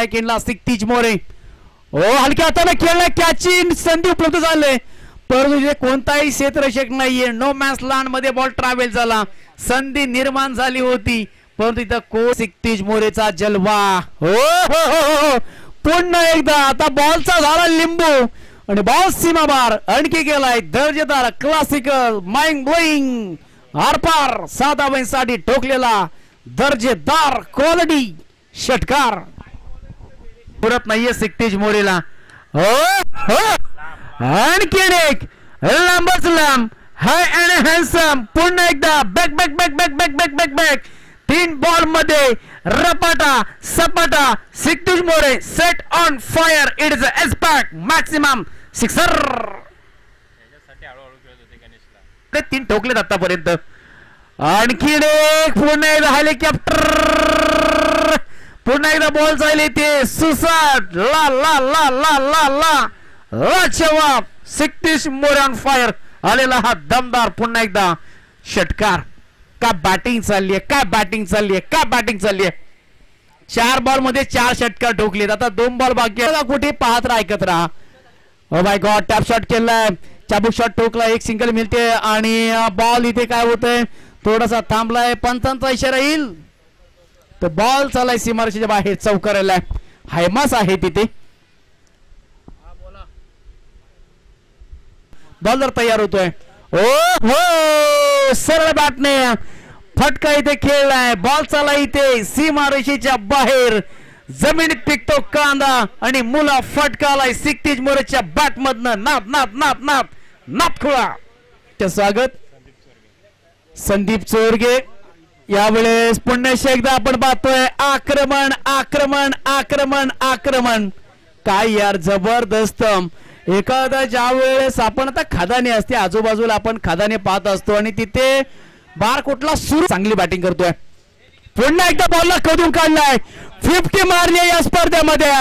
सेकंडला सिक्तीज मोरे हलक्या हाताने खेळला कॅचिंग संधी उपलब्ध झाले परंतु कोणताही क्षेत्ररक्षक नाहीये नो मॅन्स लँड मध्ये बॉल ट्रॅव्हल झाला संधी निर्माण झाली होती परंतु इथं सिक्तीज मोरेचा जलवा हो हो हो पुन्हा एकदा आता बॉलचा झाला लिंबू आणि बॉल सीमाबार आणखी गेलाय दर्जेदार क्लासिकल माइंड ब्लोइंग आरपार 7 धावांसाठी ठोकलेला दर्जेदार क्वालिटी षटकार पुरत नाहीये सिक्तीज मोरेला हो हो आणखी एक लांबच लांब हाय अँड हँडसम पुन्हा एकदा back back back back back back back back 3 ball मध्ये रपाटा सपाटा sixties more set on fire it is a aspect maximum sixer ते 3 ठोकलेत आतापर्यंत आणखी एक पुन्हा एकदा हेलिकॉप्टर पुन्हा एकदा बॉल जाईल ते सुसाट ला ला ला ला ला ला लाजवाब सिक्तीज मोरे ऑन फायर आलेला हा दमदार पुन्हा एकदा षटकार का बॅटिंग चाललीये काय बॅटिंग चाललीये काय बॅटिंग चाललीये 4 बॉल मध्ये 4 षटकार ठोकलेत आता 2 बॉल बाकी आहेत कुठे पाहत राहा ऐकत राहा oh my God tap shot केलाय चाबूक शॉट ठोकला एक सिंगल मिळते आणि बॉल इथे काय होतंय थोडासा थांबलाय पंचांचा इशारा येईल तर बॉल चालाय सीमारेषेच्या बाहेर चौकाराला हायमास आहे तिथे बॉलर तयार होतोय ओ हो सरळ बॅटने फटका इथे खेळलाय बॉल चाला इथे सीमारेषेच्या बाहेर जमिनीत टिकतो कांदा आणि मुला फटकालाय सिक्तीज मोरेच्या बॅट मधनं नाप नाप नाप नाप नाप खुळा ते स्वागत संदीप चोरगे यावेळेस पुन्हा एकदा आपण पाहतोय आक्रमण आक्रमण आक्रमण आक्रमण काय यार जबरदस्त एखादा ज्या वेळेस आपण आता खादाने असते आजूबाजूला आपण खादाने पाहत असतो आणि तिथे बार कुठला सुरू चांगली बॅटिंग करतोय पुन्हा एकदा बॉलला खोदून काढलाय 50 मारली या स्पर्धेमध्ये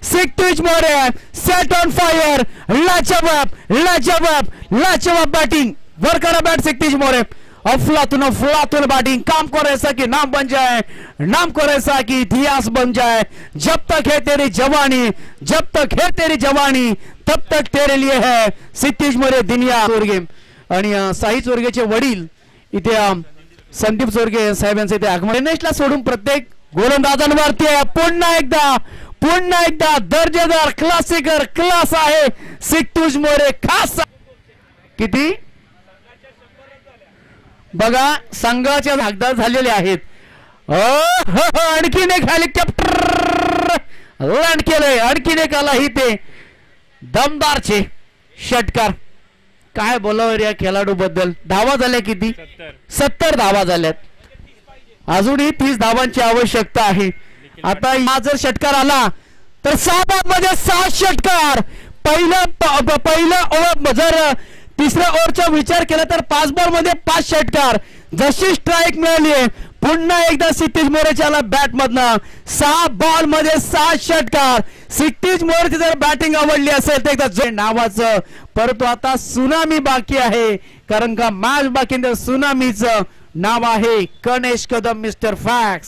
सिक्तीज मोरे सेट ऑन फायर लाजवाब लाजवाब लाजवाब बैटिंग वर करा बैट सिक्तीज मोरे अफलातून अफलातून बैटिंग काम को ऐसा कि नाम बन जाए नाम को ऐसा कि इतिहास बन जाए जब तक है तेरी जवानी जब तक है तेरी जवानी तब तक तेरे लिए है सिक्तीज मोरे दुनिया चोरगे आणि साई चोरगेचे वडील इथे संदीप चोरगे साहेबांचे इथे आगमन नेशला सोडून प्रत्येक गोलंदाजांवरती पुन्हा एकदा दर्जेदार क्लासिकर क्लास आहे सिक्तीज मोरे खास किती बघा संघाचे भागदार झालेले आहेत आणखीन एक हेलिकॉप्टर लँड केलंय आणखीन एक आला इथे दमदारचे षटकार काय बोलावं या खेळाडू बद्दल धावा झाल्या किती 70 धावा झाल्यात अजूनही 30 धावांची आवश्यकता आहे आता हा जर षटकार आला तर 6 बॉलमध्ये 6 षटकार पहिलं ओव्हर जर तिसऱ्या ओव्हरचा विचार केला तर 5 बॉल मध्ये 5 षटकार जशी स्ट्राईक मिळाली पुन्हा एकदा सिक्तीज मोरेच्या बॅट मधनं 6 बॉल मध्ये 6 षटकार सिक्तीज मोरेची जर बॅटिंग आवडली असेल तर एकदा नावाचं परंतु आता सुनामी बाकी आहे कारण का मॅच बाकी सुनामीचं नाव आहे गणेश कदम मिस्टर फॅक्स